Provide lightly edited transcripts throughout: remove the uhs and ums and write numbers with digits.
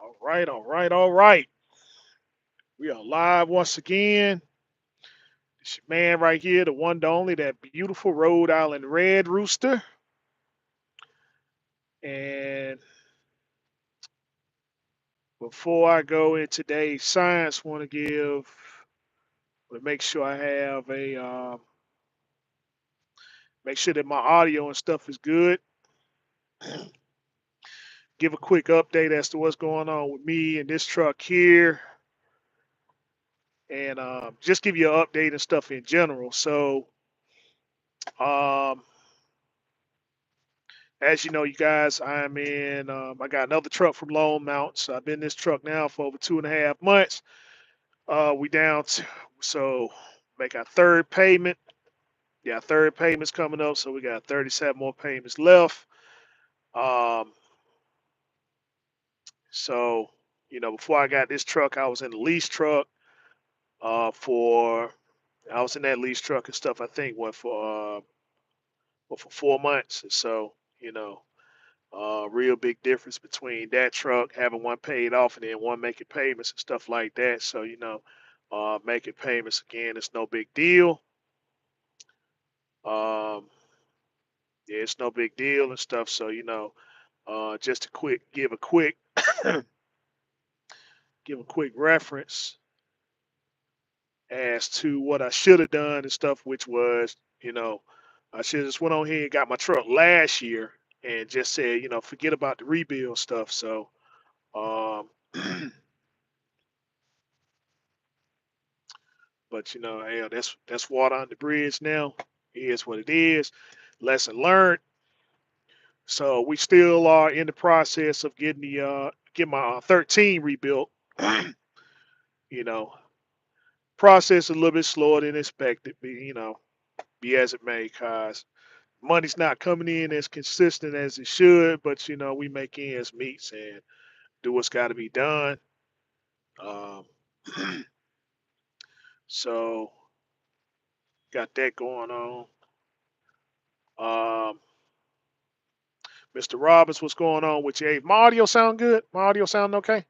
All right, all right, all right. We are live once again. It's your man right here, the one, the only, that beautiful Rhode Island Red Rooster. And before I go in today's science, want to make sure I have make sure that my audio and stuff is good. Give a quick update as to what's going on with me and this truck here, and just give you an update and stuff in general. So, um, as you know, you guys, I'm in. I got another truck from Lone Mountain. So I've been in this truck now for over 2.5 months. We down to so make our third payment. Yeah, third payment's coming up, so we got 37 more payments left. Um, so before I got this truck, I was in a lease truck. For I was in that lease truck and stuff. I think went for 4 months. So you know, real big difference between that truck having one paid off and then one making payments and stuff like that. So making payments again, it's no big deal. Um, yeah, it's no big deal and stuff. So just to quick give a quick reference as to what I should have done and stuff, which was I should have just went on here and got my truck last year and just said forget about the rebuild stuff. So um, but hey, that's water on the bridge now. It is what it is. Lesson learned. So we still are in the process of getting my 13 rebuilt. you know, Process a little bit slower than expected. Be as it may, cause money's not coming in as consistent as it should. But we make ends meet and do what's got to be done. Um, so got that going on. Um, Mr. Roberts, what's going on with you? Hey, my audio sound good? My audio sound okay?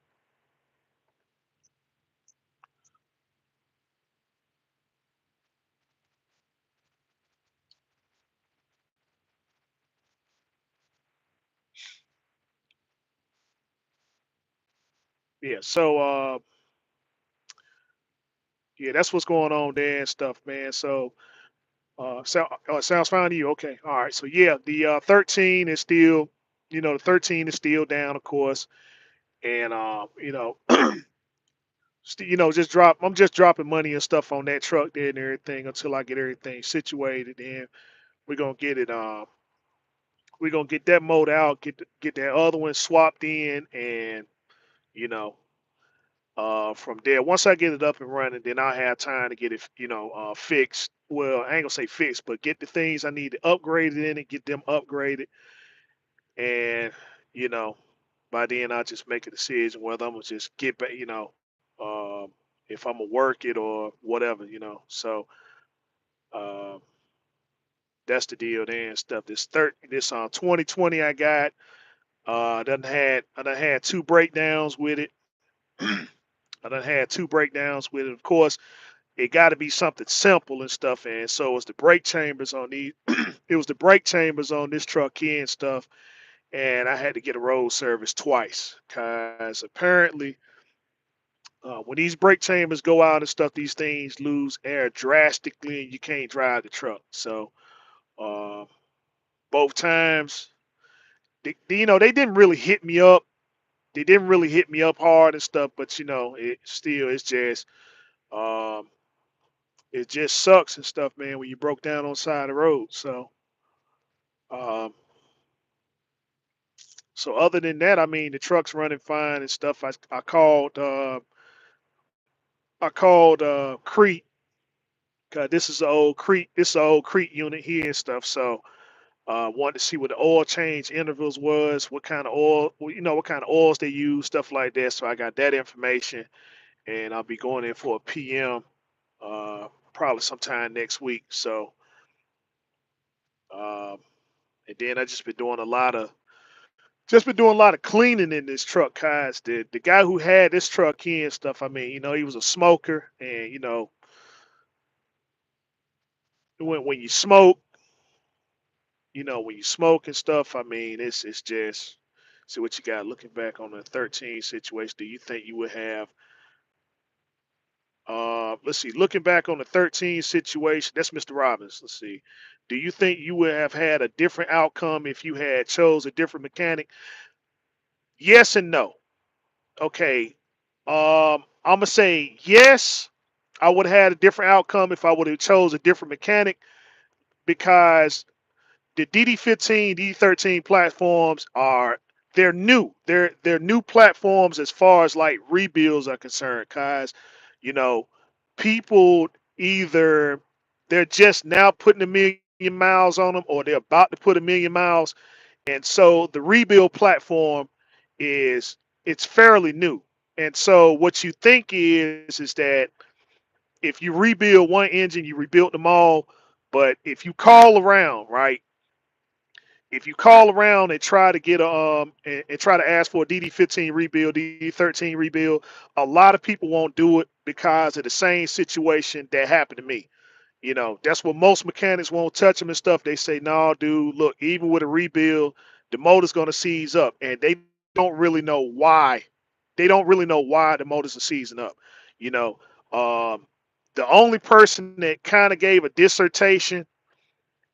Yeah. So yeah, that's what's going on there and stuff, man. So sounds fine to you. Okay. All right. So yeah, the 13 is still, the 13 is still down, of course, and just drop. I'm just dropping money and stuff on that truck there and everything until I get everything situated. Then we're gonna get it. We're gonna get that mode out, get that other one swapped in, and you know, from there, once I get it up and running, then I'll have time to get it, fixed. Well, I ain't gonna say fixed, but get the things I need to upgrade it in and get them upgraded. And you know, by then I'll just make a decision whether I'm gonna just get back, if I'm gonna work it or whatever. So um, that's the deal there and stuff. This 2020 I got I done had two breakdowns with it. I done had two breakdowns with it. Of course, it got to be something simple and stuff. And so it's the brake chambers on these. It was the brake chambers on this truck here and stuff. And I had to get a road service twice because apparently, when these brake chambers go out and stuff, these things lose air drastically, and you can't drive the truck. So uh, both times, they didn't really hit me up. They didn't really hit me up hard and stuff, but it still um, it just sucks and stuff, man, when you broke down on the side of the road. Um, so other than that, I mean, the truck's running fine and stuff. I called Crete, 'cause this is the old Crete. This is the old Crete unit here and stuff. So wanted to see what the oil change intervals was, what kind of oil, well, what kind of oils they use, stuff like that. So I got that information, and I'll be going in for a PM probably sometime next week. So um, and then I just been doing a lot of Just been doing a lot of cleaning in this truck, guys. The guy who had this truck here and stuff, I mean, he was a smoker, and when you smoke, when you smoke and stuff, I mean, it's just see what you got. Looking back on the 13 situation, do you think you would have? Let's see. Looking back on the 13 situation, that's Mr. Robbins. Let's see. Do you think you would have had a different outcome if you had chose a different mechanic? Yes and no. Okay. I'm gonna say yes. I would have had a different outcome if I would have chose a different mechanic because the DD15, DD13 platforms they're new. They're new platforms as far as like rebuilds are concerned, guys. You know, people either they're just now putting a million miles on them or they're about to put a million miles. And so the rebuild platform is it's fairly new. And so what you think is that if you rebuild one engine, you rebuild them all. But if you call around, right? If you call around and try to get a and try to ask for a DD15 rebuild, DD13 rebuild, a lot of people won't do it because of the same situation that happened to me. That's what most mechanics won't touch them and stuff. They say, "No, dude, look, even with a rebuild, the motor's gonna seize up," and they don't really know why. They don't really know why the motors are seizing up. You know, um, the only person that kind of gave a dissertation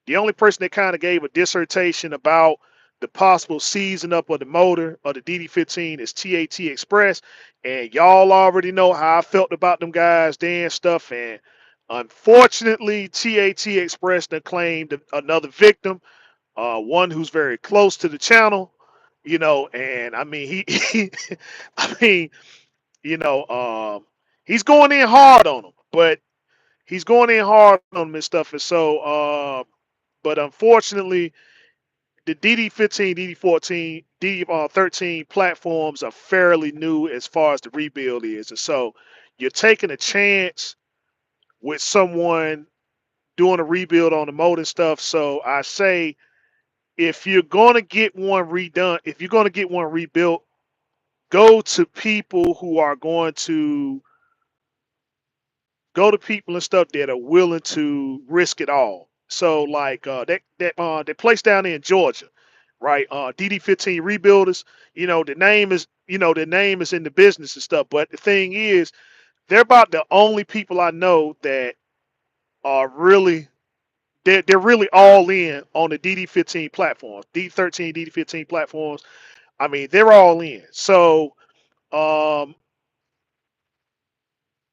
the only person that kind of gave a dissertation about the possible season up of the motor of the DD15 is TAT Express, and y'all already know how I felt about them guys, Dan stuff. And unfortunately, TAT Express then claimed another victim, one who's very close to the channel. And I mean he I mean, you know, he's going in hard on them, but he's going in hard on them and stuff. And so, but unfortunately, the DD15, DD14, DD13 platforms are fairly new as far as the rebuild is. And so you're taking a chance with someone doing a rebuild on the motor and stuff. So I say if you're going to get one redone, if you're going to get one rebuilt, go to people who are going to go to people and stuff that are willing to risk it all. So like that place down there in Georgia, right? DD15 Rebuilders. The name is in the business and stuff. But the thing is, they're about the only people I know that are really they're really all in on the DD15 platforms, D13, DD15 platforms. I mean, they're all in. So um,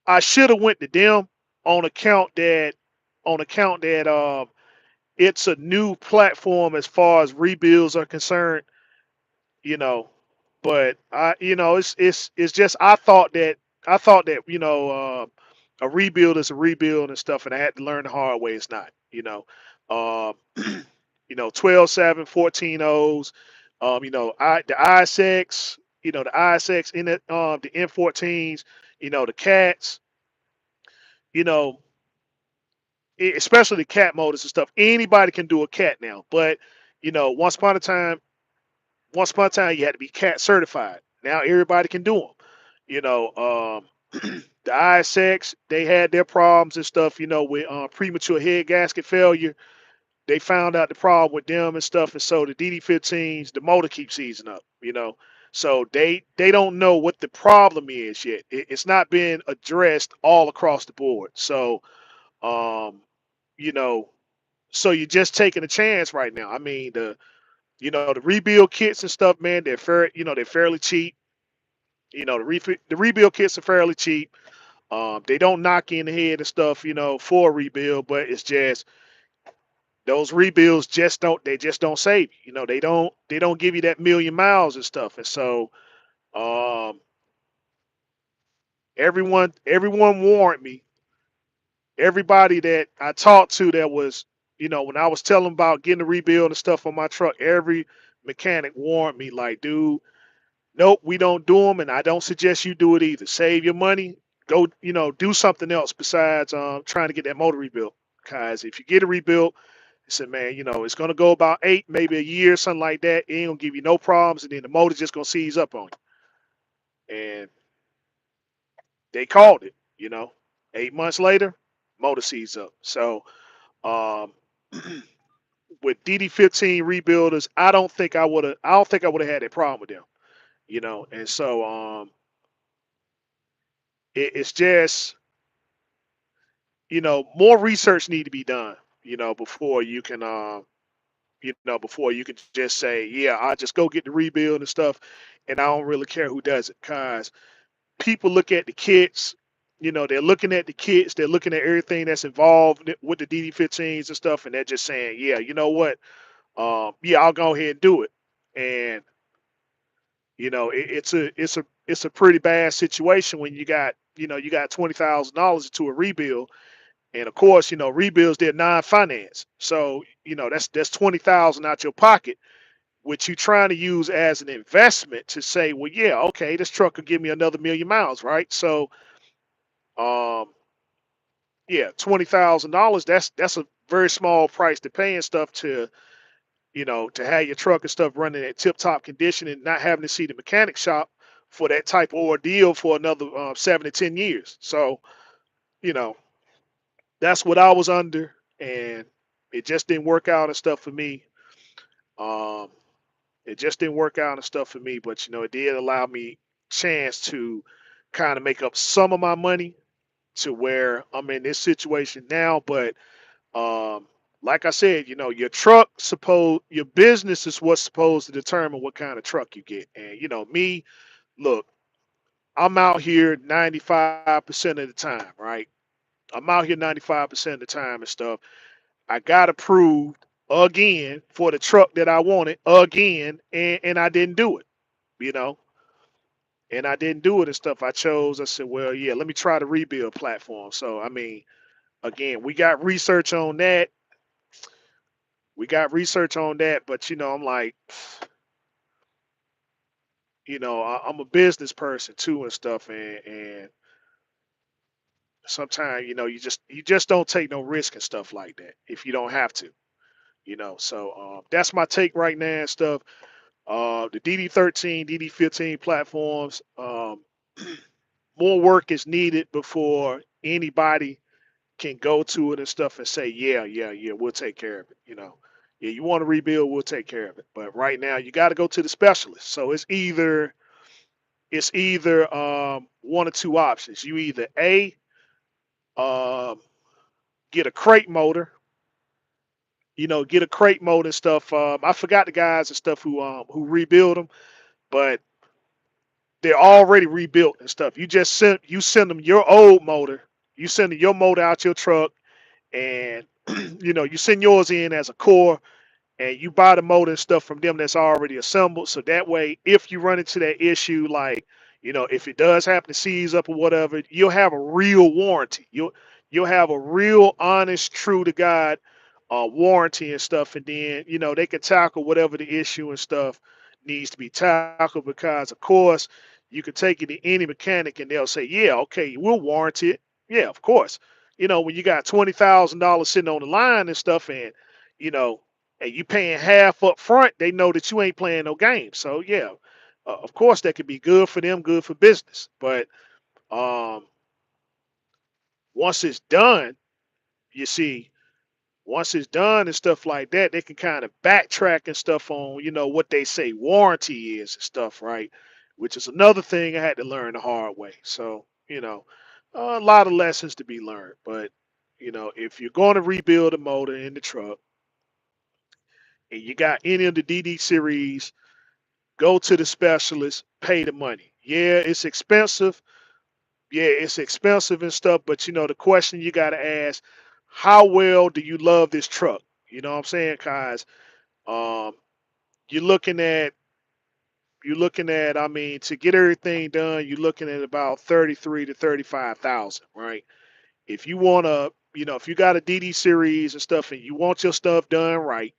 I should have went to them on account that on account that it's a new platform as far as rebuilds are concerned, you know. But it's just I thought that a rebuild is a rebuild and stuff, and I had to learn the hard way. It's not, 12.7, 14 O's, the ISX, the ISX in it, the M14s, the cats, you know, especially the cat motors and stuff. Anybody can do a cat now, but once upon a time you had to be cat certified. Now everybody can do them. The ISX they had their problems and stuff. With premature head gasket failure, they found out the problem with them and stuff, and so the DD15s, the motor keeps seizing up. So they don't know what the problem is yet. It's not been addressed all across the board. So um, you know, so you're just taking a chance right now. I mean, the rebuild kits and stuff, man, they're fairly cheap. The rebuild kits are fairly cheap. They don't knock you in the head and stuff, for a rebuild, but it's just those rebuilds just don't save you. They don't give you that million miles and stuff. And so um, everyone warned me. Everybody that I talked to that was, when I was telling them about getting a rebuild and stuff on my truck, every mechanic warned me like, dude, nope, we don't do them, and I don't suggest you do it either. Save your money, go, do something else besides trying to get that motor rebuilt. Because if you get it rebuilt, He said, man, it's gonna go about 8, maybe a year, something like that. It ain't gonna give you no problems, and then the motor's just gonna seize up on you. And they called it. 8 months later, motor seized up. So um, with DD15 rebuilders, I don't think I would have. I don't think I would have had a problem with them. And so it's just more research need to be done. Before you can before you can just say, yeah, I just go get the rebuild and stuff, and I don't really care who does it, cause people look at the kits. They're looking at the kits, they're looking at everything that's involved with the DD15s and stuff, and they're just saying, yeah, you know what, yeah, I'll go ahead and do it. And it's a pretty bad situation when you got $20,000 into a rebuild, and of course, rebuilds they're non-finance, so that's 20,000 out your pocket, which you trying to use as an investment to say, well, yeah, okay, this truck could give me another 1,000,000 miles, right? So, um, yeah, $20,000. That's a very small price to pay and stuff to have your truck and stuff running at tip-top condition and not having to see the mechanic shop for that type of ordeal for another 7 to 10 years. So, you know, that's what I was under, and it just didn't work out and stuff for me. Um, It just didn't work out and stuff for me, but it did allow me chance to kind of make up some of my money to where I'm in this situation now. But um, like I said, your business is what's supposed to determine what kind of truck you get. And me, look, I'm out here 95% of the time, right? I'm out here 95% of the time and stuff. I got approved again for the truck that I wanted again, and I didn't do it. You know, and I didn't do it and stuff. I said, well, yeah, let me try the rebuild platform. So, I mean, again, we got research on that. We got research on that, but I'm like, I'm a business person too and stuff, and sometimes you just don't take no risk and stuff like that if you don't have to. So that's my take right now and stuff. The DD13, DD15 platforms. More work is needed before anybody can go to it and stuff and say, yeah, yeah, yeah, we'll take care of it. Yeah, you want to rebuild, we'll take care of it. But right now, you got to go to the specialist. So it's either one or two options. You either um, get a crate motor, get a crate motor and stuff. I forgot the guys and stuff who rebuild them, but they're already rebuilt and stuff. You send them your old motor. You send your motor out your truck, and you send yours in as a core, and you buy the motor and stuff from them that's already assembled. So that way, if you run into that issue, like if it does happen to seize up or whatever, you'll have a real warranty. You'll have a real honest, true to God warranty and stuff, and then they can tackle whatever the issue and stuff needs to be tackled. Because of course, you can take it to any mechanic and they'll say, yeah, okay, we'll warranty it. Yeah, of course. When you got $20,000 sitting on the line and stuff, you know and you paying half up front, they know that you ain't playing no games. So yeah, of course that could be good for them, good for business. But um, once it's done, you see, once it's done and stuff like that, they can kind of backtrack and stuff on what they say warranty is and stuff, right? Which is another thing I had to learn the hard way. So a lot of lessons to be learned. But if you're going to rebuild a motor in the truck and you got any of the DD series, go to the specialist, pay the money. Yeah, it's expensive. Yeah, it's expensive and stuff, but the question you got to ask, how well do you love this truck? You know what I'm saying? Cause um, you're looking at I mean, to get everything done, you're looking at about 33 to 35,000, right? If you want to, if you got a DD series and stuff and you want your stuff done right,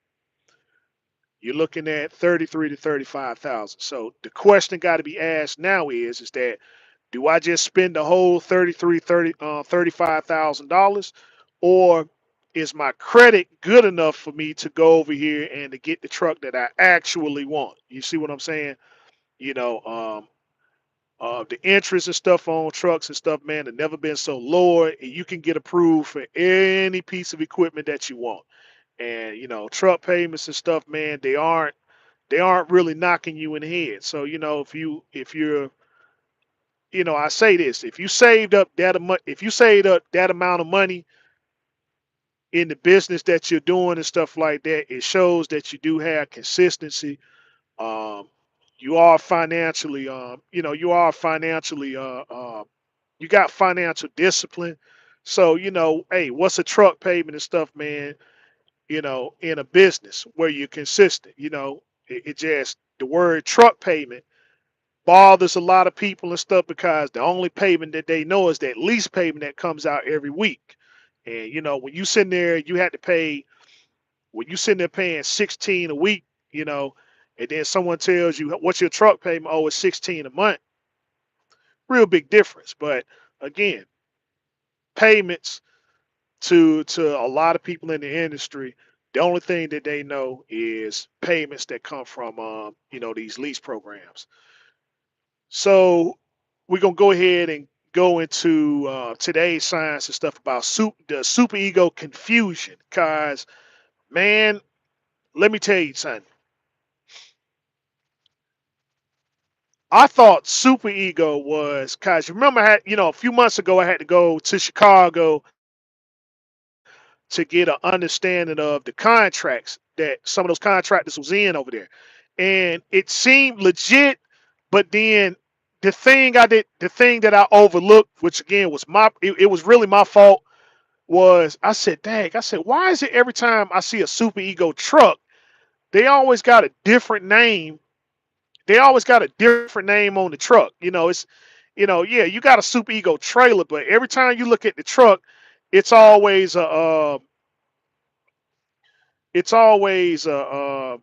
you're looking at 33 to 35,000. So the question got to be asked now is that do I just spend the whole 35,000 dollars, or is my credit good enough for me to go over here and to get the truck that I actually want? You see what I'm saying? You know, the interest and stuff on trucks and stuff, man, have never been so low, and you can get approved for any piece of equipment that you want. And truck payments and stuff, man, they aren't really knocking you in the head. So if you're I say this: if you saved up that amount of money in the business that you're doing and stuff like that, it shows that you do have consistency. Um, you are financially, you got financial discipline. So hey, what's a truck payment and stuff, man? In a business where you're consistent, it just the word truck payment bothers a lot of people and stuff because the only payment that they know is that lease payment that comes out every week. And when you sitting there, you had to pay when you sitting there paying 16 a week, and then someone tells you what's your truck payment? Oh, it's 16 a month. Real big difference. But again, payments to a lot of people in the industry, the only thing that they know is payments that come from these lease programs. So we're gonna go ahead and go into today's science and stuff about the super ego confusion. Cause man, let me tell you something. I thought super ego was cause you remember I had a few months ago I had to go to Chicago to get an understanding of the contracts that some of those contractors was in over there. And it seemed legit, but then the thing that I overlooked, which again was it was really my fault, was I said, dang, I said, why is it every time I see a super ego truck, they always got a different name. They always got a different name on the truck. Yeah, you got a super ego trailer, but every time you look at the truck, it's always a, it's always a,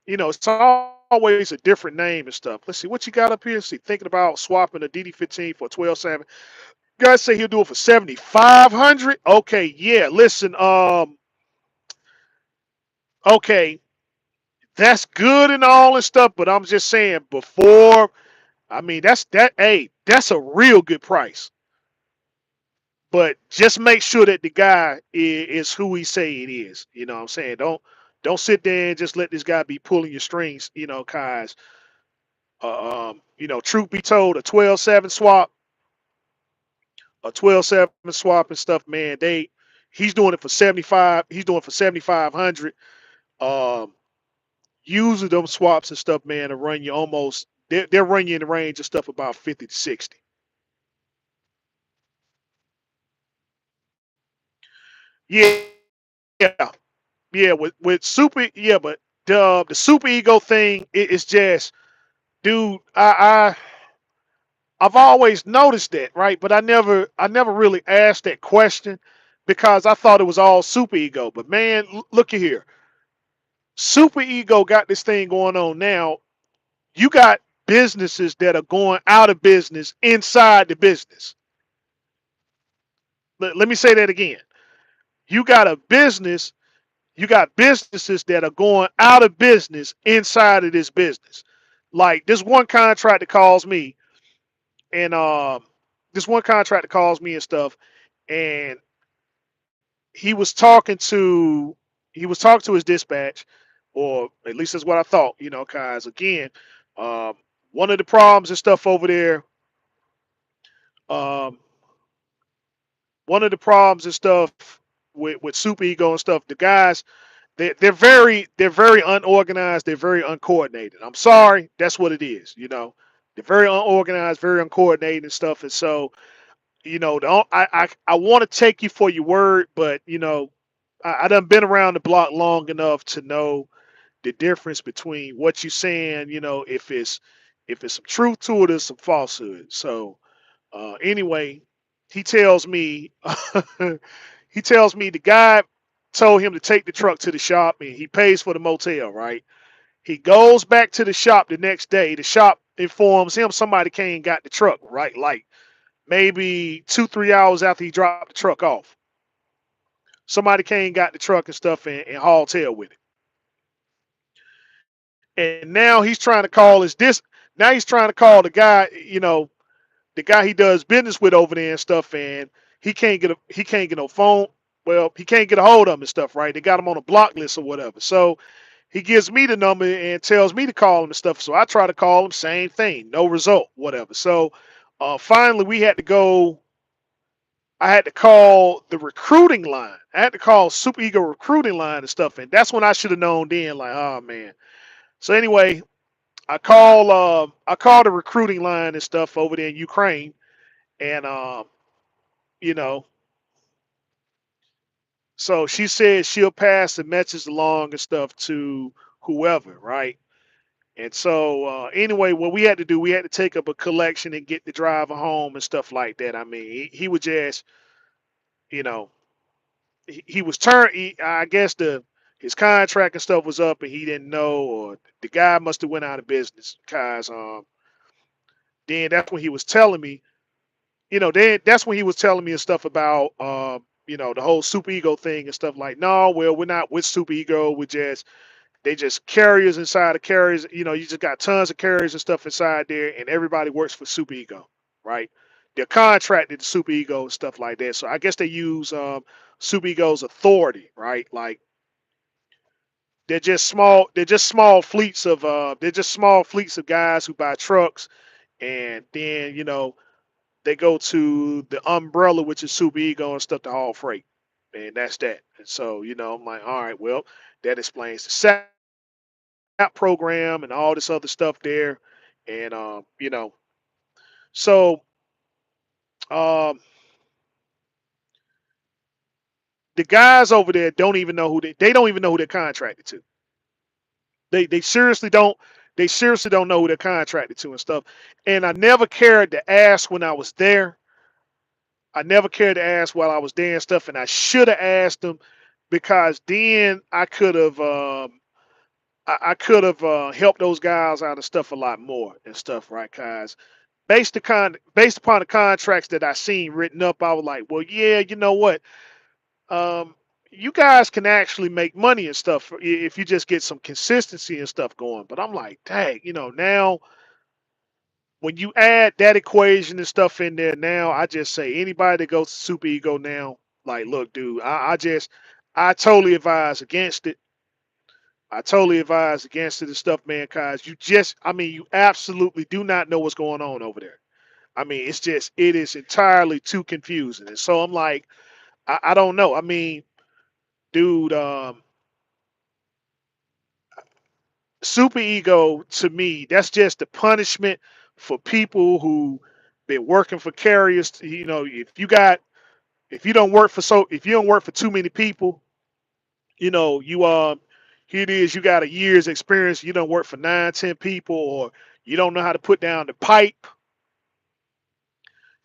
it's always a different name and stuff. Let's see what you got up here. See, thinking about swapping a DD15 for a 12.7. Guys say he'll do it for 7,500. Okay, yeah. Listen, okay, that's good and all and stuff, but I'm just saying before. I mean, Hey, that's a real good price. But just make sure that the guy is who he say it is. You know what I'm saying? Don't sit there and just let this guy be pulling your strings. Cause truth be told, a 12.7 swap and stuff, man. He's doing it for 75. He's doing it for 7,500. Um, Usually them swaps and stuff, man, to run you almost. They'll run you in the range of stuff about 50 to 60. Yeah, yeah. With super, yeah, but the super ego thing is just, dude. I've always noticed that, right? But I never really asked that question because I thought it was all super ego. But man, look at here. Super ego got this thing going on now. You got businesses that are going out of business inside the business. Let me say that again. You got a business, you got businesses that are going out of business inside of this business. Like this one contractor calls me and this one contractor calls me and stuff, and he was talking to he was talking to his dispatch, or at least that's what I thought, cause again, um, one of the problems and stuff over there, um, one of the problems and stuff with super ego and stuff, the guys, they're very unorganized, they're very uncoordinated. I'm sorry, that's what it is. They're very unorganized, very uncoordinated and stuff, and so I want to take you for your word, but I done been around the block long enough to know the difference between what you're saying, if it's some truth to it or some falsehood. So anyway, he tells me he tells me the guy told him to take the truck to the shop and he pays for the motel, right? He goes back to the shop the next day. The shop informs him somebody came and got the truck, right? Like maybe 2, 3 hours after he dropped the truck off. Somebody came, got the truck and stuff, and hauled tail with it. And now he's trying to call his this. Now he's trying to call the guy, the guy he does business with over there and stuff, and he can't get no phone. Well, he can't get a hold of him and stuff, right? They got him on a block list or whatever. So he gives me the number and tells me to call him and stuff. So I try to call him, same thing, no result, whatever. So finally, we had to go. I had to call the recruiting line. I had to call Super Ego recruiting line and stuff, and that's when I should have known then. Like, oh man. So anyway, I call the recruiting line and stuff over there in Ukraine, and you know, so she said she'll pass the message along and stuff to whoever, right? And so anyway, what we had to do, we had to take up a collection and get the driver home and stuff like that. I mean, he was just, you know, he was turned. I guess the his contract and stuff was up, and he didn't know, or the guy must have went out of business. Cause then that's when he was telling me, then that's when he was telling me and stuff about, the whole Super Ego thing and stuff like. No, well, we're not with Super Ego. We're just they just carriers inside of carriers. You just got tons of carriers and stuff inside there, and everybody works for Super Ego, right? They're contracted to Super Ego and stuff like that. So I guess they use Super Ego's authority, right? Like they're just small. They're just small fleets of guys who buy trucks, and then they go to the umbrella, which is Super Ego and stuff to haul freight, and that's that. And so I'm like, all right, well, that explains the program and all this other stuff there. And so um, the guys over there don't even know they don't even know who they're contracted to. They seriously don't. They seriously don't know who they're contracted to and stuff. And I never cared to ask when I was there. I never cared to ask while I was there and stuff. And I should have asked them, because then I could have I could have helped those guys out and stuff a lot more and stuff, right? Cause based upon the contracts that I seen written up, I was like, well, yeah, you know what? Um, you guys can actually make money and stuff if you just get some consistency and stuff going. But I'm like, dang, now when you add that equation and stuff in there, now I just say anybody that goes to Super Ego now, like, look, dude, I totally advise against it. I totally advise against it and stuff, man, cause you absolutely do not know what's going on over there. I mean, it is entirely too confusing. And so I'm like, I don't know. I mean, dude, Super Ego to me, that's just the punishment for people who been working for carriers. If you don't work for too many people, you here it is, you got a year's experience, you don't work for 9, 10 people, or you don't know how to put down the pipe,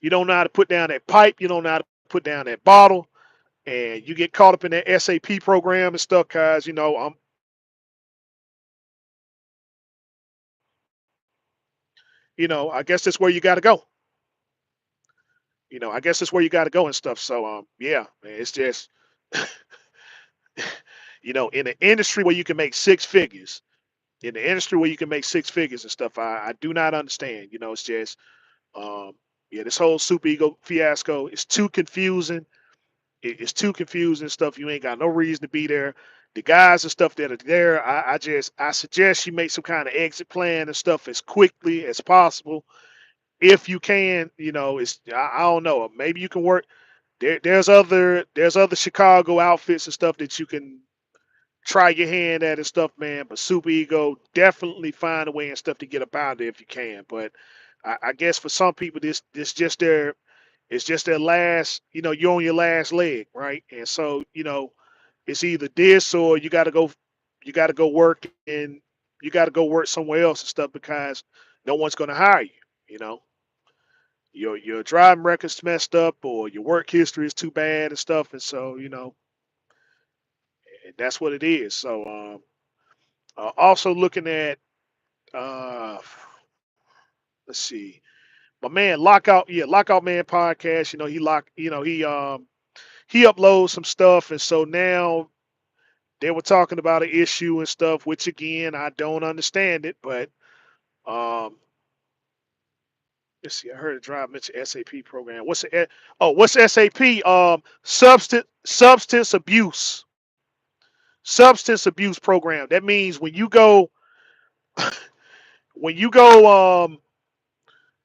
you don't know how to put down that pipe, you don't know how to put down that bottle, and you get caught up in that SAP program and stuff, cause I guess that's where you got to go. I guess that's where you got to go and stuff. So yeah, man, it's just in an industry where you can make six figures, in the industry where you can make six figures and stuff, I do not understand. It's just yeah, this whole Super Ego fiasco is too confusing. It's too confusing stuff. You ain't got no reason to be there. The guys and stuff that are there, I suggest you make some kind of exit plan and stuff as quickly as possible if you can. I don't know. Maybe you can work there. There's other Chicago outfits and stuff that you can try your hand at and stuff, man. But Super Ego, definitely find a way and stuff to get up out there if you can. But I guess for some people, this just their it's just their last. You're on your last leg, right? And so it's either this or you got to go work, and you got to go work somewhere else and stuff, because no one's going to hire you. You know, your driving record's messed up, or your work history is too bad and stuff, and so and that's what it is. So also looking at uh, let's see, my man Lockout, yeah, Lockout Man podcast. He he uploads some stuff, and so now they were talking about an issue and stuff, which again I don't understand it, but um, let's see. I heard a drive mention SAP program. What's SAP? Substance abuse program. That means when you go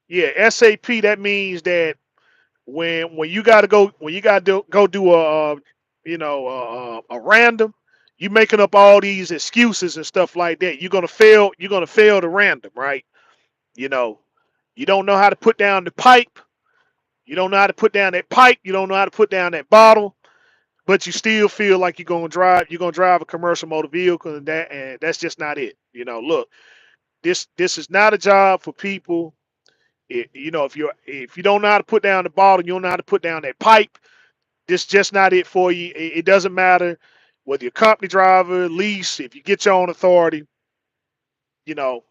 yeah, SAP. That means that when you got to go when you got to go do a random, you making up all these excuses and stuff like that. You're gonna fail the random, right? You know, you don't know how to put down the pipe. You don't know how to put down that pipe. You don't know how to put down that bottle, but you still feel like you're gonna drive a commercial motor vehicle, and that's just not it. Look, this is not a job for people. If you don't know how to put down the bottle, you don't know how to put down that pipe. This just not it for you. It doesn't matter whether you're a company driver, lease. If you get your own authority, you know,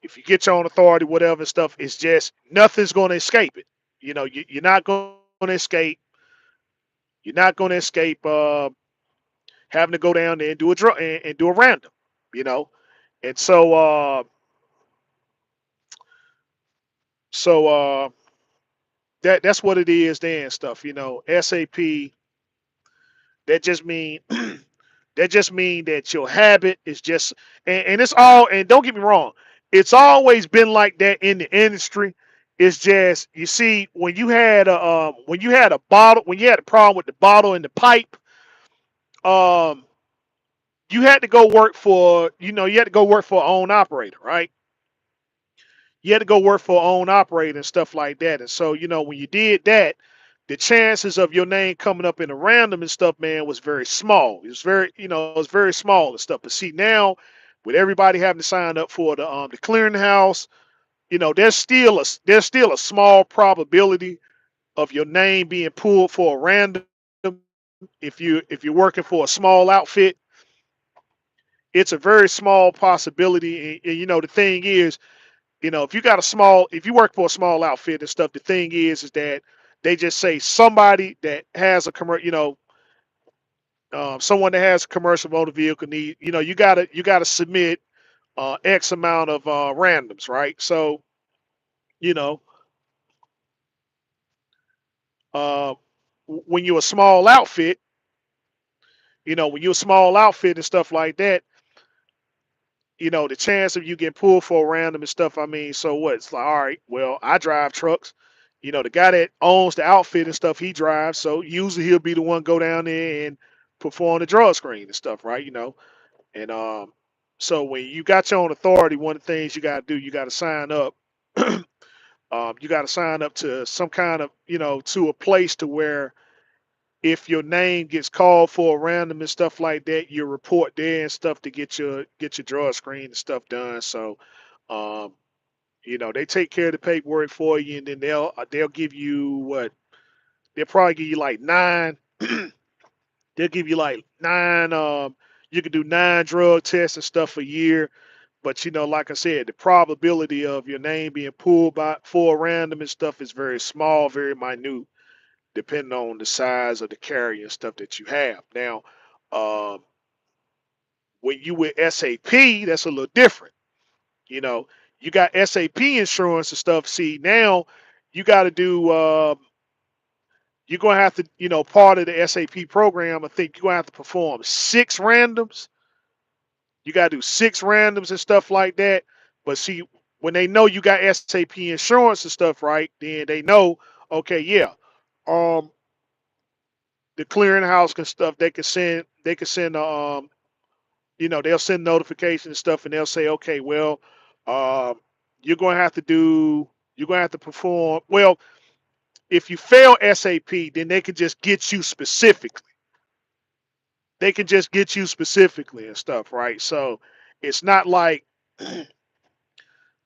if you get your own authority, whatever stuff, it's just nothing's going to escape it. You're not going to escape. You're not going to escape having to go down there and do and do a random. You know, and so that's what it is. Then stuff. SAP. That just mean that your habit is just and it's all and don't get me wrong, it's always been like that in the industry. It's just you see when you had a problem with the bottle and the pipe, um you had to go work for you had to go work for an own operator, right? You had to go work for an own operator and stuff like that. And so, when you did that, the chances of your name coming up in a random and stuff, man, was very small. It was it's very small and stuff. But see now, with everybody having to sign up for the clearinghouse, there's still a small probability of your name being pulled for a random. If you're working for a small outfit, it's a very small possibility. And the thing is, if you work for a small outfit and stuff, the thing is that they just say somebody that has a someone that has a commercial motor vehicle need, you gotta submit X amount of randoms, right? So, you know, uh, when you're a small outfit, when you're a small outfit and stuff like that, the chance of you getting pulled for a random and stuff, I mean, so what? It's like, all right, well, I drive trucks. The guy that owns the outfit and stuff, he drives. So usually he'll be the one go down there and perform the drug screen and stuff, right? And so when you got your own authority, one of the things you gotta do, you gotta sign up. You gotta sign up to some kind of, to a place to where if your name gets called for a random and stuff like that, you report there and stuff to get your drug screen and stuff done. So, um, they take care of the paperwork for you, and then they'll give you what they'll probably give you like nine. They'll give you like nine. You can do nine drug tests and stuff a year. But like I said, the probability of your name being pulled by for a random and stuff is very small, very minute, depending on the size of the carrier and stuff that you have. Now, um, when you with SAP, that's a little different. You know, you got SAP insurance and stuff. See, now you got to do. You're gonna have to, part of the SAP program. I think you're gonna have to perform six randoms. You gotta do six randoms and stuff like that. But see, when they know you got SAP insurance and stuff, right? Then they know, okay, yeah, um, the clearinghouse and stuff. They can send they'll send notifications and stuff, and they'll say, okay, well, um, you're going to have to do, you're going to have to perform. Well, if you fail SAP, then they can just get you specifically. They can just get you specifically and stuff, right? So it's not like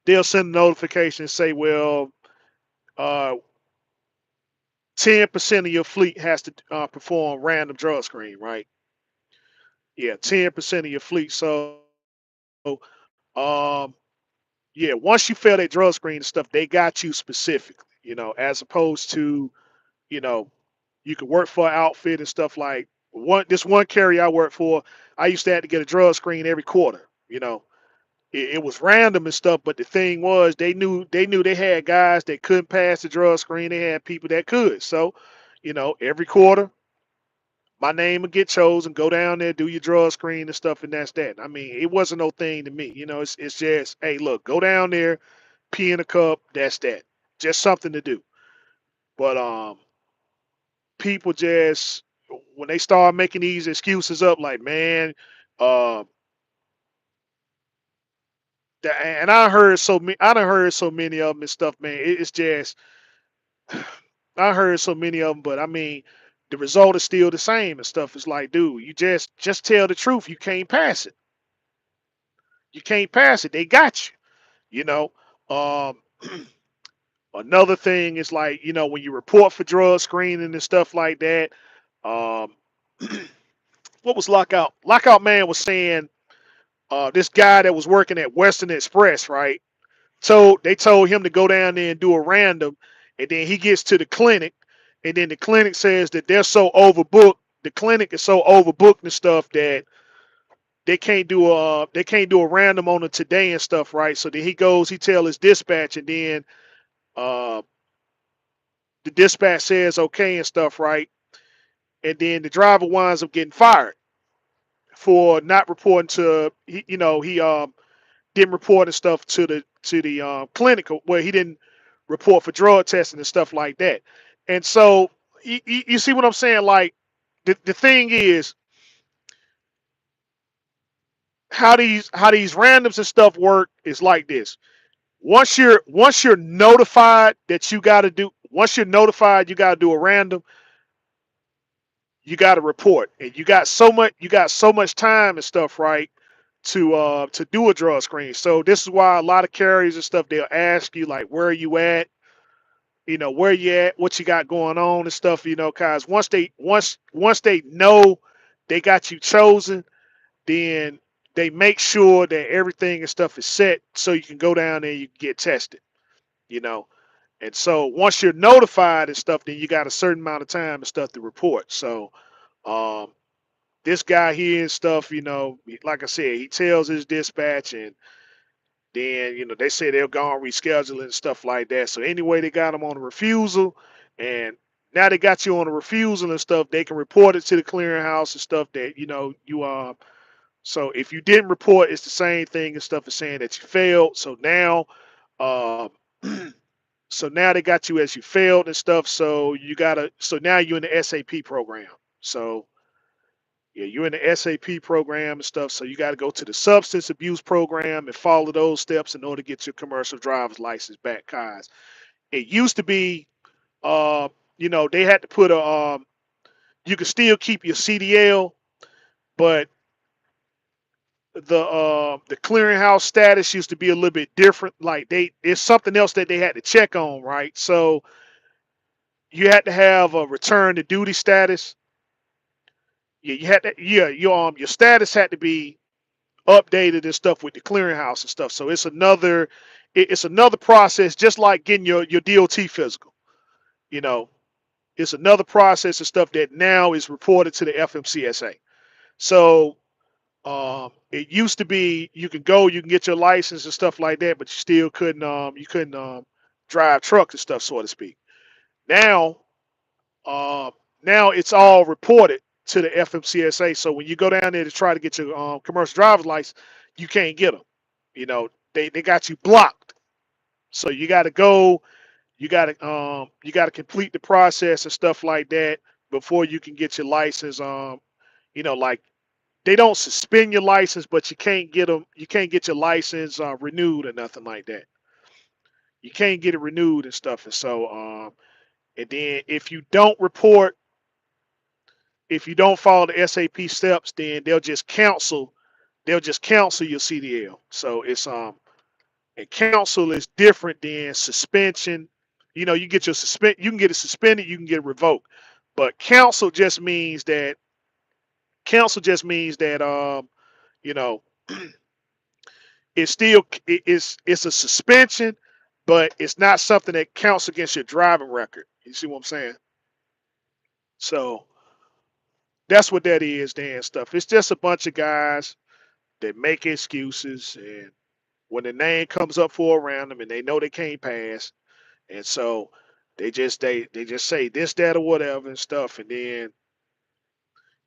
they'll send a notification and say, well, uh, 10% of your fleet has to perform random drug screen, right? Yeah, 10% of your fleet. So, um, yeah, once you fail that drug screen and stuff, they got you specifically, as opposed to, you know, You could work for an outfit and stuff like this one carrier I worked for. I used to have to get a drug screen every quarter. You know, it was random and stuff, but the thing was they knew they had guys that couldn't pass the drug screen. They had people that could. So, every quarter my name would get chosen, go down there, do your drug screen and stuff, and that's that. I mean, it wasn't no thing to me. It's just, hey, look, go down there, pee in a cup, that's that. Just something to do. But people just when they start making these excuses up, like, man, uh, and I done heard so many of them and stuff, man. It's just I heard so many of them, but I mean, the result is still the same and stuff. It's like, dude, you just tell the truth. You can't pass it. You can't pass it. They got you. You know. Um, Another thing is like, when you report for drug screening and stuff like that. Um, what was Lockout? Lockout Man was saying, this guy that was working at Western Express, right? They told him to go down there and do a random, and then he gets to the clinic, and then the clinic says that they're so overbooked. The clinic is so overbooked and stuff that they can't do a random on it today and stuff, right? So then he tell his dispatch, and then uh, the dispatch says okay and stuff, right? And then the driver winds up getting fired for not reporting to he didn't report and stuff to the clinic where he didn't report for drug testing and stuff like that. And so you see what I'm saying? Like the thing is how these randoms and stuff work is like this. Once you're notified that you got to do once you're notified you got to do a random, you got to report, and you got so much time and stuff, right, to do a drug screen. So this is why a lot of carriers and stuff, they'll ask you like, where are you at, where you at, what you got going on and stuff, cause once they know they got you chosen, then they make sure that everything and stuff is set so you can go down there and you can get tested, you know. And so once you're notified and stuff, then you got a certain amount of time and stuff to report. So um this guy here and stuff, like I said, he tells his dispatch, and then they say they'll go on reschedule and stuff like that. So anyway, they got him on a refusal, and now they got you on a refusal and stuff. They can report it to the clearinghouse and stuff that you So if you didn't report, it's the same thing and stuff as saying that you failed. So now, um, so now they got you as you failed and stuff. So now you're in the SAP program. So yeah, you're in the SAP program and stuff, so you got to go to the substance abuse program and follow those steps in order to get your commercial driver's license back. Cause it used to be, uh, they had to put you could still keep your CDL, but the clearinghouse status used to be a little bit different. Like it's something else that they had to check on, right? So you had to have a return to duty status. Yeah, you had to, yeah, your status had to be updated and stuff with the clearinghouse and stuff. So it's another process, just like getting your DOT physical. You know, it's another process and stuff that now is reported to the FMCSA. So it used to be you can go, you can get your license and stuff like that, but you couldn't drive trucks and stuff, so to speak. Now uh, now it's all reported to the FMCSA. So when you go down there to try to get your commercial driver's license, you can't get them. They got you blocked. So you got to go. You got to complete the process and stuff like that before you can get your license. Like they don't suspend your license, but you can't get them. You can't get your license renewed or nothing like that. You can't get it renewed and stuff. And so, and then if you don't follow the SAP steps, then they'll just cancel your CDL. So it's and cancel is different than suspension. You can get it suspended, you can get it revoked. But cancel just means that you know it's a suspension, but it's not something that counts against your driving record. You see what I'm saying? So that's what that is, Dan stuff. It's just a bunch of guys that make excuses, and when the name comes up for a random and they know they can't pass, and so they just say this, that, or whatever and stuff, and then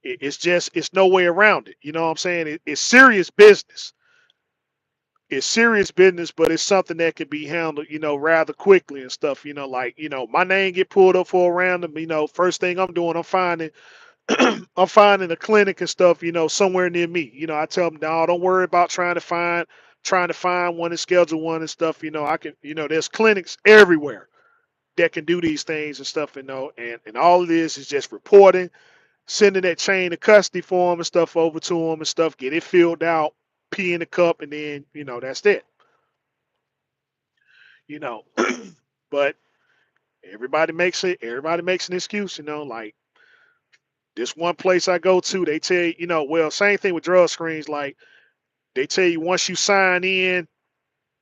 it's no way around it. You know what I'm saying? It's serious business. It's serious business, but it's something that can be handled, rather quickly and stuff. Like my name get pulled up for a random. First thing I'm doing, I'm finding I'm finding a clinic and stuff, somewhere near me. I tell them, no, don't worry about trying to find one and schedule one and stuff. I can, there's clinics everywhere that can do these things and stuff, and all of this is just reporting, sending that chain of custody form and stuff over to them and stuff, get it filled out, pee in the cup, and then, that's it, you know. But everybody makes an excuse, like this one place I go to, they tell you, well, same thing with drug screens, like they tell you once you sign in,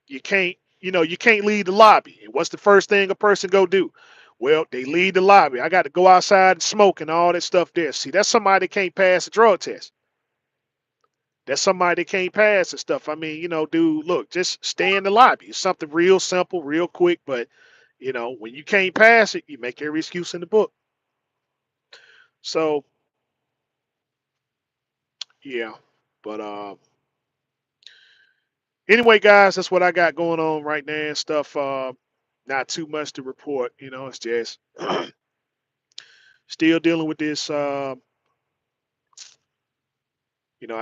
you can't leave the lobby. And what's the first thing a person go do? Well, they leave the lobby. I got to go outside and smoke and all that stuff there. See, that's somebody that can't pass a drug test. That's somebody that can't pass and stuff. I mean, dude, look, just stay in the lobby. It's something real simple, real quick, but when you can't pass it, you make every excuse in the book. So yeah. But anyway, guys, that's what I got going on right now and stuff. Not too much to report. It's just still dealing with this. I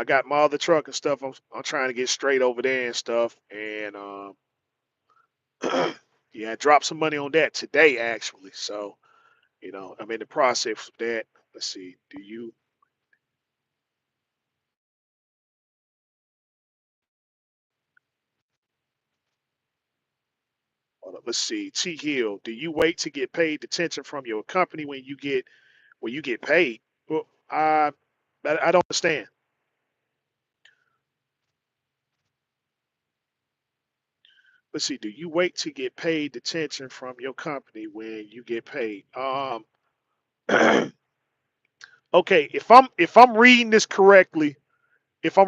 got my other truck and stuff. I'm trying to get straight over there and stuff. And yeah, I dropped some money on that today actually. So I'm in the process of that. Let's see. Hold up, let's see. T Hill, do you wait to get paid detention from your company when you get paid? Well, I don't understand. Let's see. Do you wait to get paid detention from your company when you get paid? Okay, if I'm reading this correctly, if I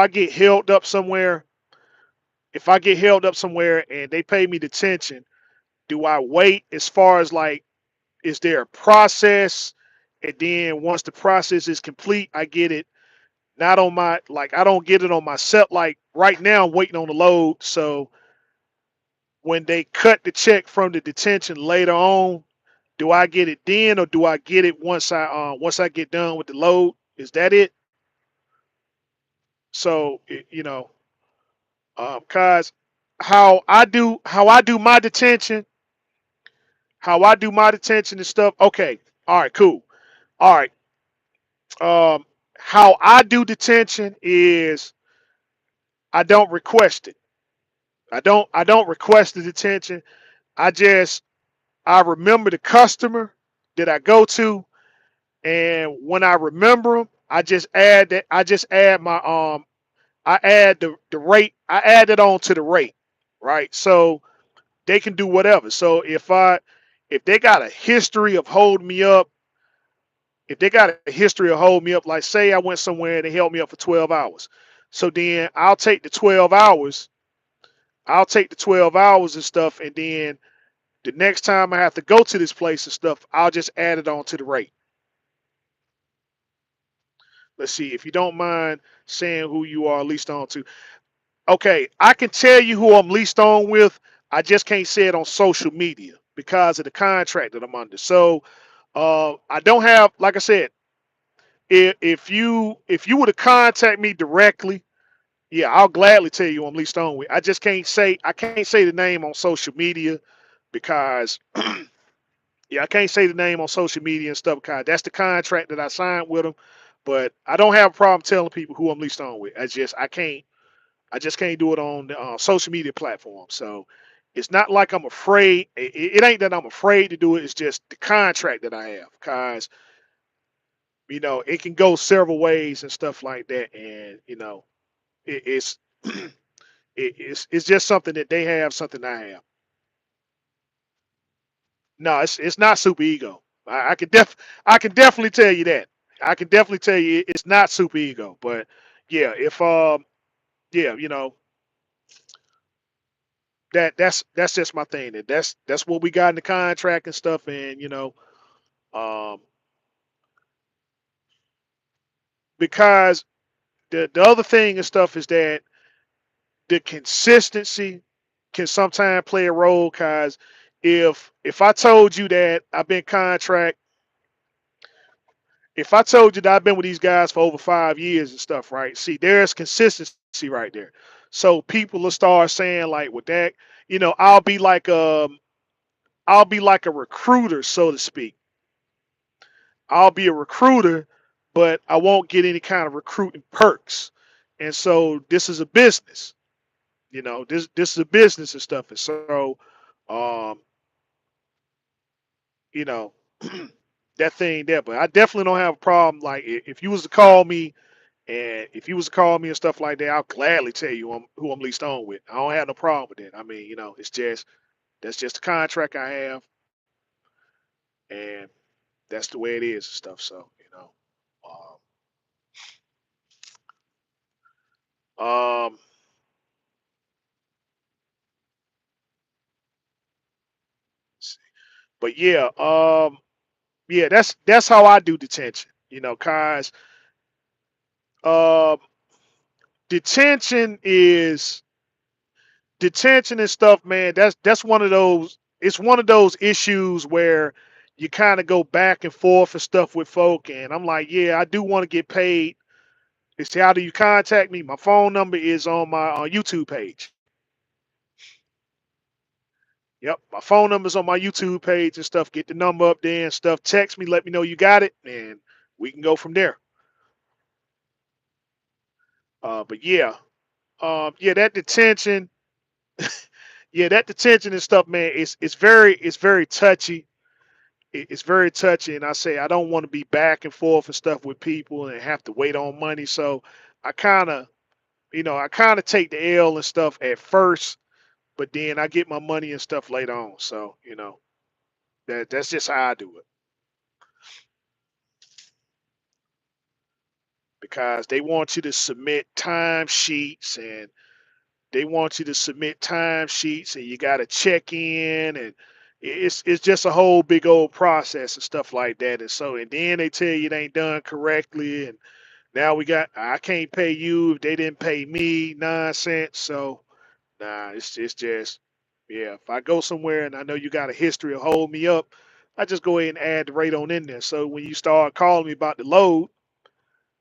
get held up somewhere, and they pay me detention, do I wait as far as like, is there a process? And then once the process is complete, I get it. Not on my, like, I don't get it on my set. Like right now, I'm waiting on the load. So when they cut the check from the detention later on, do I get it then, or do I get it once I get done with the load? Is that it? So cause how I do my detention, and stuff. Okay, all right, cool. All right, how I do detention is I don't request it. I don't request the detention. I just I remember the customer that I go to, and when I remember them, I just add that. I just add my I add the rate. I add it on to the rate, right? So they can do whatever. So if they got a history of holding me up, like say I went somewhere and they held me up for 12 hours. So then I'll take the 12 hours and stuff, and then the next time I have to go to this place and stuff, I'll just add it on to the rate. Let's see, if you don't mind saying who you are leased on to. Okay, I can tell you who I'm leased on with. I just can't say it on social media because of the contract that I'm under. So I don't have, like I said, if you were to contact me directly, yeah, I'll gladly tell you who I'm leased on with. I can't say the name on social media because yeah, I can't say the name on social media and stuff because that's the contract that I signed with them. But I don't have a problem telling people who I'm leased on with. I just can't do it on the social media platform. So it's not like I'm afraid. It ain't that I'm afraid to do it. It's just the contract that I have, because it can go several ways and stuff like that, and it's it's just something that they have, something I have. No, it's not super ego. I can I can definitely tell you that. I can definitely tell you it's not super ego. But yeah, if yeah, that's just my thing. And that's what we got in the contract and stuff. And um, because the other thing and stuff is that the consistency can sometimes play a role. Cause if I told you that I've been contract, if I told you that I've been with these guys for over 5 years and stuff, right? See, there's consistency right there. So people will start saying like with that, I'll be like a recruiter, so to speak. I'll be a recruiter, but I won't get any kind of recruiting perks. And so this is a business. This is a business and stuff. And so um, you know, that thing there. But I definitely don't have a problem. Like if you was to call me and if you was to call me and stuff like that, I'll gladly tell you who I'm leased on with. I don't have no problem with that. I mean, it's just that's just the contract I have, and that's the way it is and stuff. So, um, but yeah, yeah, that's how I do detention. Cause um, detention is detention and stuff, man. That's one of those. It's one of those issues where you kind of go back and forth and stuff with folk, and I'm like, yeah, I do want to get paid. They say, how do you contact me? My phone number is on my YouTube page. Yep, my phone number's on my YouTube page and stuff. Get the number up there and stuff. Text me, let me know you got it, and we can go from there. But yeah, yeah, that detention, yeah, that detention and stuff, man. It's very touchy. It's very touchy, and I say I don't want to be back and forth and stuff with people and have to wait on money. So I kind of, I kind of take the L and stuff at first, but then I get my money and stuff later on. So that's just how I do it because they want you to submit time sheets and they want you to submit time sheets and you got to check in and it's just a whole big old process and stuff like that. And so and then they tell you it ain't done correctly and now I can't pay you if they didn't pay me nonsense. So nah, it's just yeah. If I go somewhere and I know you got a history of holding me up, I just go ahead and add the rate on in there. So when you start calling me about the load,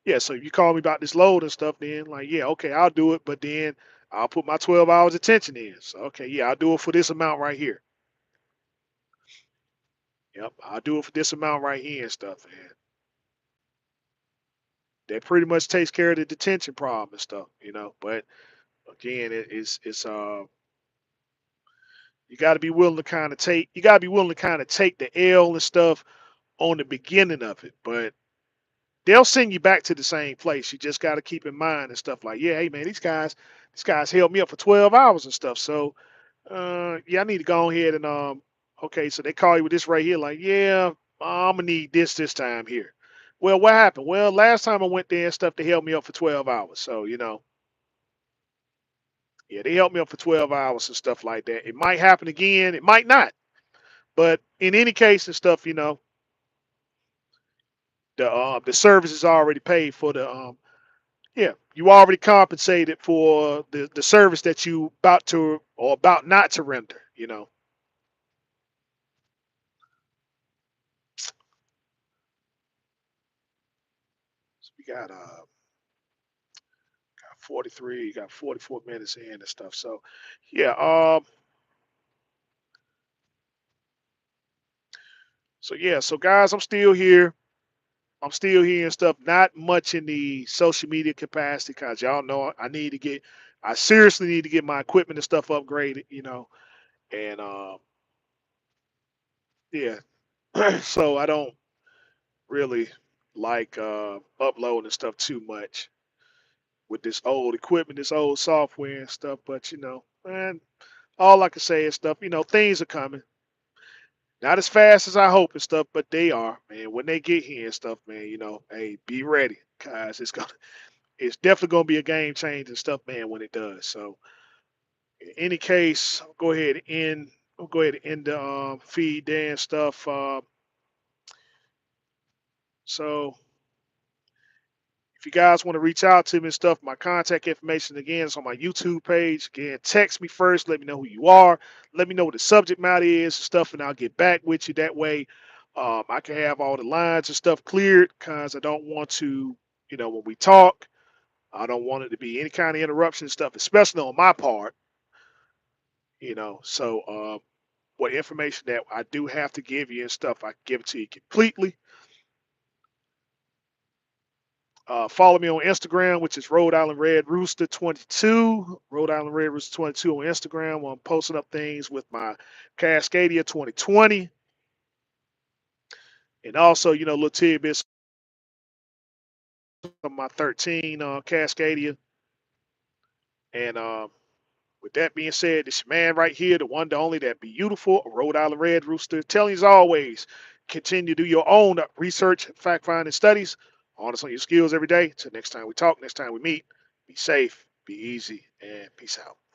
yeah. So if you call me about this load and stuff, then like yeah, okay, I'll do it. But then I'll put my 12 hours attention in. So okay, yeah, I'll do it for this amount right here. Yep, I'll do it for this amount right here and stuff. And that pretty much takes care of the detention problem and stuff. But again, it's you gotta be willing to kind of take the L and stuff on the beginning of it. But they'll send you back to the same place. You just gotta keep in mind and stuff like, yeah, hey man, these guys held me up for 12 hours and stuff. So yeah, I need to go ahead and okay, so they call you with this right here, like, yeah, I'm gonna need this time here. Well, what happened? Well, last time I went there and stuff, they held me up for 12 hours. So, yeah, they held me up for 12 hours and stuff like that. It might happen again, it might not. But in any case and stuff, the service is already paid for the yeah, you already compensated for the service that you about to or about not to render. So we got 43, got 44 minutes in and stuff. So yeah, so yeah, so guys, I'm still here. I'm still here and stuff. Not much in the social media capacity because y'all know I seriously need to get my equipment and stuff upgraded. And yeah, so I don't really like uploading and stuff too much with this old equipment, this old software and stuff. But man, all I can say is stuff. Things are coming. Not as fast as I hope and stuff, but they are, man. When they get here and stuff, man, hey, be ready, cause it's definitely gonna be a game change and stuff, man, when it does. So, in any case, I'll go ahead and end the feed there and stuff. So, if you guys want to reach out to me and stuff, my contact information again is on my YouTube page. Again, text me first, let me know who you are, let me know what the subject matter is and stuff, and I'll get back with you. That way, I can have all the lines and stuff cleared because I don't want to, when we talk, I don't want it to be any kind of interruption and stuff, especially on my part, So, what information that I do have to give you and stuff, I give it to you completely. Follow me on Instagram, which is Rhode Island Red Rooster 22. Rhode Island Red Rooster 22 on Instagram. I'm posting up things with my Cascadia 2020, and also, little tidbits of my 13 Cascadia. And with that being said, this man right here, the one, the only, that beautiful Rhode Island Red Rooster, telling you as always, continue to do your own research, fact finding studies, honest on your skills every day. Till next time we talk, next time we meet, be safe, be easy, and peace out.